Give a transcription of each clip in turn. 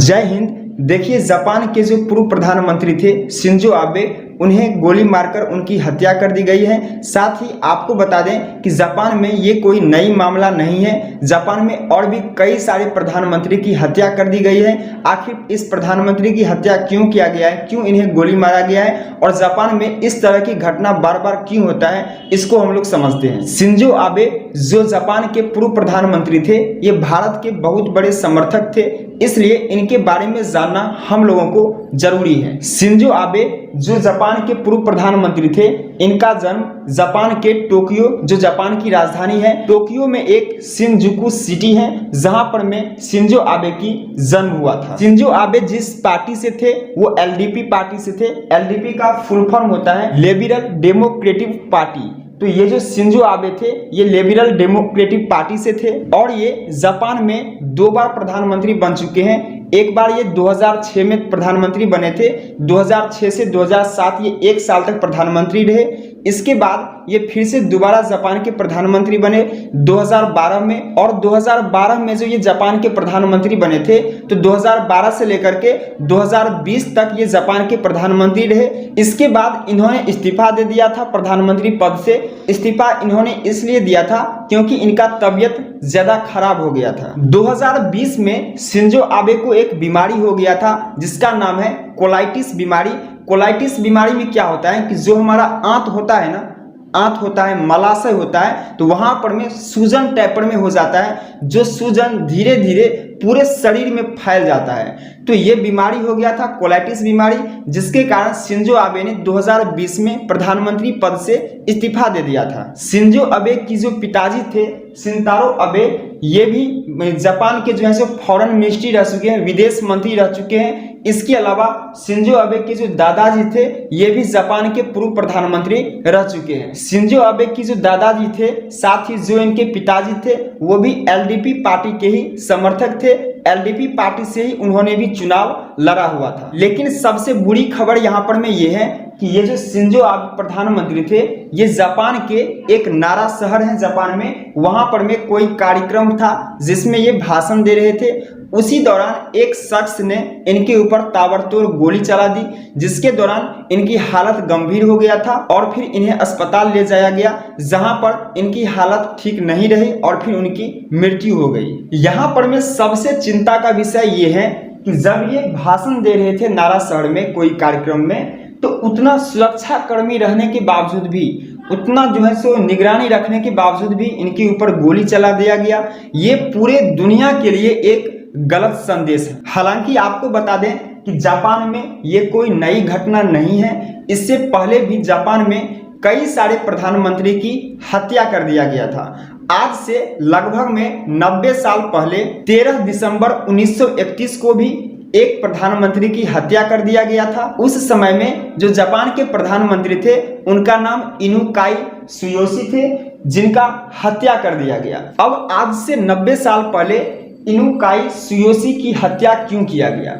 जय हिंद। देखिए, जापान के जो पूर्व प्रधानमंत्री थे शिंजो आबे, उन्हें गोली मारकर उनकी हत्या कर दी गई है। साथ ही आपको बता दें कि जापान में ये कोई नई मामला नहीं है। जापान में और भी कई सारे प्रधानमंत्री की हत्या कर दी गई है। आखिर इस प्रधानमंत्री की हत्या क्यों किया गया है, क्यों इन्हें गोली मारा गया है और जापान में इस तरह की घटना बार बार क्यों होता है, इसको हम लोग समझते हैं। शिंजो आबे जो जापान के पूर्व प्रधानमंत्री थे, ये भारत के बहुत बड़े समर्थक थे, इसलिए इनके बारे में जानना हम लोगों को जरूरी है। शिंजो आबे जो जापान के पूर्व प्रधानमंत्री थे, इनका जन्म जापान के टोक्यो, जो जापान की राजधानी है, टोक्यो में एक शिनजुकु सिटी है, जहां पर में शिंजो आबे की जन्म हुआ था। शिंजो आबे जिस पार्टी से थे वो एलडीपी पार्टी से थे। एलडीपी का फुल फॉर्म होता है लिबरल डेमोक्रेटिक पार्टी। तो ये जो शिंजो आबे थे, ये लिबरल डेमोक्रेटिक पार्टी से थे और ये जापान में 2 बार प्रधानमंत्री बन चुके हैं। एक बार ये 2006 में प्रधानमंत्री बने थे। 2006 से 2007 ये 1 साल तक प्रधानमंत्री रहे। इसके बाद ये फिर से दोबारा जापान के प्रधानमंत्री बने 2012 में। और 2012 में जो ये जापान के प्रधानमंत्री बने थे, तो 2012 से लेकर के 2020 तक ये जापान के प्रधानमंत्री रहे। इसके बाद इन्होंने इस्तीफा दे दिया था प्रधानमंत्री पद से। इस्तीफा इन्होंने इसलिए दिया था क्योंकि इनका तबीयत ज्यादा खराब हो गया था। 2020 में शिंजो आबे को एक बीमारी हो गया था जिसका नाम है कोलाइटिस बीमारी। कोलाइटिस बीमारी में क्या होता है कि जो हमारा आंत होता है ना, आंत होता है, मलाशय होता है, तो वहां पर में सूजन टाइप में हो जाता है, जो सूजन धीरे धीरे पूरे शरीर में फैल जाता है। तो ये बीमारी हो गया था, कोलाइटिस बीमारी, जिसके कारण शिंजो आबे ने 2020 में प्रधानमंत्री पद से इस्तीफा दे दिया था। शिंजो आबे की जो पिताजी थे शिंतारो आबे, ये भी जापान के जो है सो फॉरेन मिनिस्ट्री रह चुके हैं, विदेश मंत्री रह चुके हैं। इसके अलावा शिंजो आबे के जो दादाजी थे, ये भी जापान के पूर्व प्रधानमंत्री रह चुके हैं। शिंजो आबे की जो दादाजी थे, साथ ही जो इनके पिताजी थे, वो भी एलडीपी पार्टी के ही समर्थक थे। एलडीपी पार्टी से ही उन्होंने भी चुनाव लड़ा हुआ था। लेकिन सबसे बुरी खबर यहाँ पर में ये है कि ये जो शिंजो आबे प्रधानमंत्री थे, ये जापान के एक नारा शहर है जापान में, वहां पर में कोई कार्यक्रम था जिसमें ये भाषण दे रहे थे। उसी दौरान एक शख्स ने इनके ऊपर ताबड़तोड़ गोली चला दी, जिसके दौरान इनकी हालत गंभीर हो गया था और फिर इन्हें अस्पताल ले जाया गया, जहां पर इनकी हालत ठीक नहीं रही और फिर उनकी मृत्यु हो गई। यहाँ पर में सबसे चिंता का विषय ये है कि जब ये भाषण दे रहे थे नारा शहर में कोई कार्यक्रम में, तो उतना सुरक्षा कर्मी रहने के बावजूद भी, उतना जो है सो निगरानी रखने के बावजूद भी इनके ऊपर गोली चला दिया गया। ये पूरे दुनिया के लिए एक गलत संदेश है। हालांकि आपको बता दें कि जापान में ये कोई नई घटना नहीं है। इससे पहले भी जापान में कई सारे प्रधानमंत्री की हत्या कर दिया गया था। आज से लगभग में 90 साल पहले 13 दिसंबर 1931 को भी एक प्रधानमंत्री की हत्या कर दिया गया था। उस समय में जो जापान के प्रधानमंत्री थे, उनका नाम इनुकाई सुयोशी थे, जिनका हत्या कर दिया गया। अब आज से 90 साल पहले इनुकाई सुयोशी की हत्या क्यों किया गया?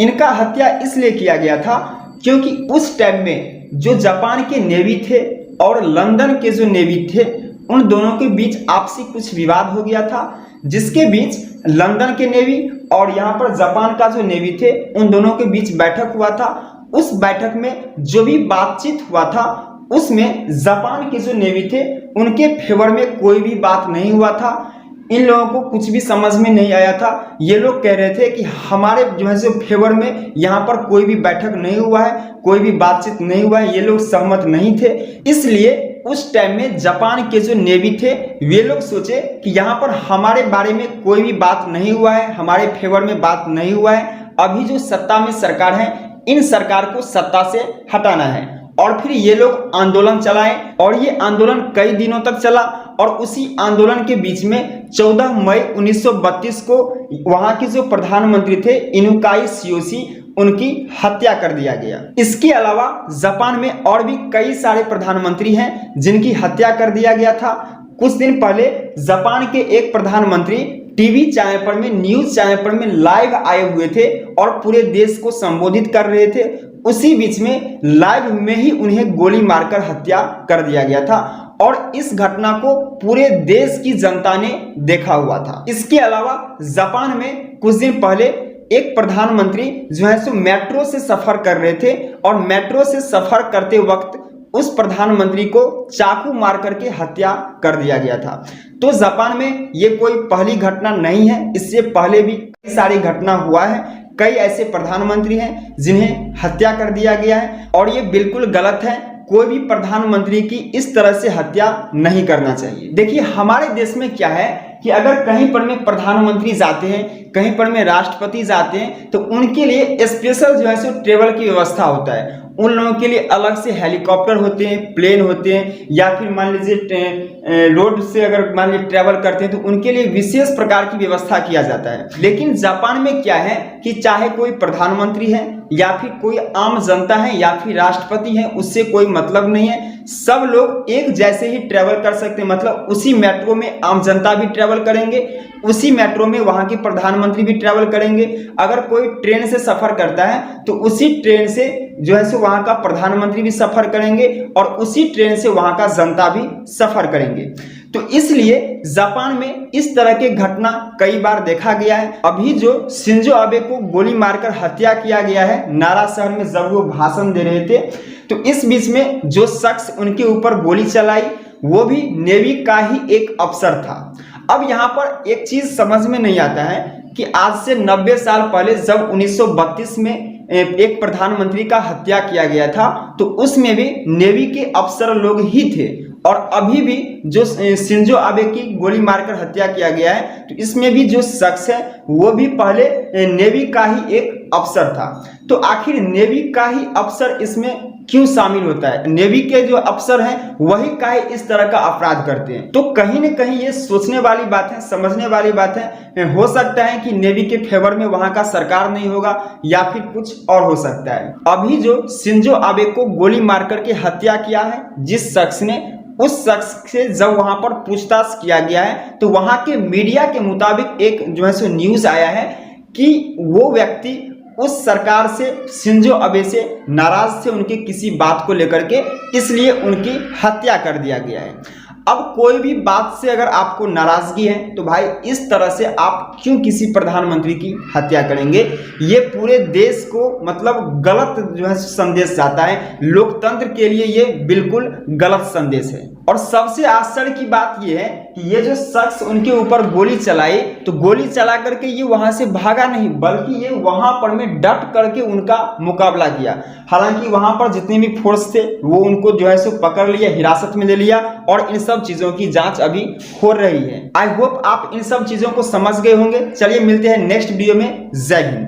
इनका हत्या इसलिए किया गया था क्योंकि उस टाइम में जो जापान के नेवी थे और लंदन के जो नेवी थे, उन दोनों के बीच आपसी कुछ विवाद हो गया था, जिसके बीच लंदन के नेवी और यहाँ पर जापान का जो नेवी थे, उन दोनों के बीच बैठक हुआ था। उस बैठक में जो भी बातचीत हुआ था, उसमें जापान के जो नेवी थे, उनके फेवर में कोई भी बात नहीं हुआ था। इन लोगों को कुछ भी समझ में नहीं आया था। ये लोग कह रहे थे कि हमारे जो है सो फेवर में यहाँ पर कोई भी बैठक नहीं हुआ है, कोई भी बातचीत नहीं हुआ है, ये लोग सहमत नहीं थे। इसलिए उस टाइम में जापान के जो नेवी थे, वे लोग सोचे कि यहाँ पर हमारे बारे में कोई भी बात नहीं हुआ है, हमारे फेवर में बात नहीं हुआ है। अभी जो सत्ता में सरकार है, इन सरकार को सत्ता से हटाना है। और फिर ये लोग आंदोलन चलाए और ये आंदोलन कई दिनों तक चला। और उसी आंदोलन के बीच में 14 मई 1932 को वहां के जो प्रधानमंत्री थे इनुकाई सुयोशी, उनकी हत्या कर दिया गया। इसके अलावा जापान में और भी कई सारे प्रधानमंत्री हैं जिनकी हत्या कर दिया गया था। कुछ दिन पहले जापान के एक प्रधानमंत्री टीवी चैनल पर में, न्यूज चैनल पर में लाइव आए हुए थे और पूरे देश को संबोधित कर रहे थे। उसी बीच में लाइव में ही उन्हें गोली मारकर हत्या कर दिया गया था और इस घटना को पूरे देश की जनता ने देखा हुआ था। इसके अलावा जापान में कुछ दिन पहले एक प्रधानमंत्री जो है सो मेट्रो से सफर कर रहे थे और मेट्रो से सफर करते वक्त उस प्रधानमंत्री को चाकू मार करके हत्या कर दिया गया था। तो जापान में ये कोई पहली घटना नहीं है, इससे पहले भी कई सारी घटना हुआ है। कई ऐसे प्रधानमंत्री हैं जिन्हें हत्या कर दिया गया है और ये बिल्कुल गलत है। कोई भी प्रधानमंत्री की इस तरह से हत्या नहीं करना चाहिए। देखिए हमारे देश में क्या है कि अगर कहीं पर में प्रधानमंत्री जाते हैं, कहीं पर में राष्ट्रपति जाते हैं, तो उनके लिए स्पेशल जो है सो ट्रेवल की व्यवस्था होता है। उन लोगों के लिए अलग से हेलीकॉप्टर होते हैं, प्लेन होते हैं, या फिर मान लीजिए रोड से अगर मान लीजिए ट्रैवल करते हैं तो उनके लिए विशेष प्रकार की व्यवस्था किया जाता है। लेकिन जापान में क्या है कि चाहे कोई प्रधानमंत्री है या फिर कोई आम जनता है या फिर राष्ट्रपति है, उससे कोई मतलब नहीं है। सब लोग एक जैसे ही ट्रैवल कर सकते हैं। मतलब उसी मेट्रो में आम जनता भी ट्रैवल करेंगे, उसी मेट्रो में वहां के प्रधानमंत्री भी ट्रैवल करेंगे। अगर कोई ट्रेन से सफर करता है तो उसी ट्रेन से जो है सो वहां का प्रधानमंत्री भी सफर करेंगे और उसी ट्रेन से वहां का जनता भी सफर करेंगे। तो इसलिए जापान में इस तरह के घटना कई बार देखा गया है। अभी जो शिंजो आबे को गोली मारकर हत्या किया गया है नारा शहर में जब वो भाषण दे रहे थे, तो इस बीच में जो शख्स उनके ऊपर गोली चलाई वो भी नेवी का ही एक अफसर था। अब यहाँ पर एक चीज समझ में नहीं आता है कि आज से 90 साल पहले जब 1932 में एक प्रधानमंत्री का हत्या किया गया था तो उसमें भी नेवी के अफसर लोग ही थे, और अभी भी जो शिंजो आबे की गोली मारकर हत्या किया गया है तो इसमें भी जो शख्स है वो भी पहले नेवी का ही एक अफसर था। तो आखिर नेवी का ही अफसर इसमें क्यों शामिल होता है? नेवी के जो अफसर हैं वही काहे इस तरह का अपराध करते हैं? तो कहीं न कहीं ये सोचने वाली बात है, समझने वाली बात है। हो सकता है कि नेवी के फेवर में वहां का सरकार नहीं होगा या फिर कुछ और हो सकता है। अभी जो शिंजो आबे को गोली मार करके हत्या किया है जिस शख्स ने, उस शख्स से जब वहां पर पूछताछ किया गया है तो वहां के मीडिया के मुताबिक एक जो है सो न्यूज आया है कि वो व्यक्ति उस सरकार से, शिंजो आबे से नाराज थे उनके किसी बात को लेकर के, इसलिए उनकी हत्या कर दिया गया है। अब कोई भी बात से अगर आपको नाराजगी है तो भाई इस तरह से आप क्यों किसी प्रधानमंत्री की हत्या करेंगे? ये पूरे देश को मतलब गलत जो है संदेश जाता है। लोकतंत्र के लिए ये बिल्कुल गलत संदेश है। और सबसे आश्चर्य की बात यह है कि ये जो शख्स उनके ऊपर गोली चलाई तो गोली चला करके ये वहां से भागा नहीं, बल्कि ये वहां पर में डट करके उनका मुकाबला किया। हालांकि वहां पर जितने भी फोर्स थे वो उनको जो है सो पकड़ लिया, हिरासत में ले लिया, और इन सब चीजों की जांच अभी हो रही है। आई होप आप इन सब चीजों को समझ गए होंगे। चलिए मिलते हैं नेक्स्ट वीडियो में। जय हिंद।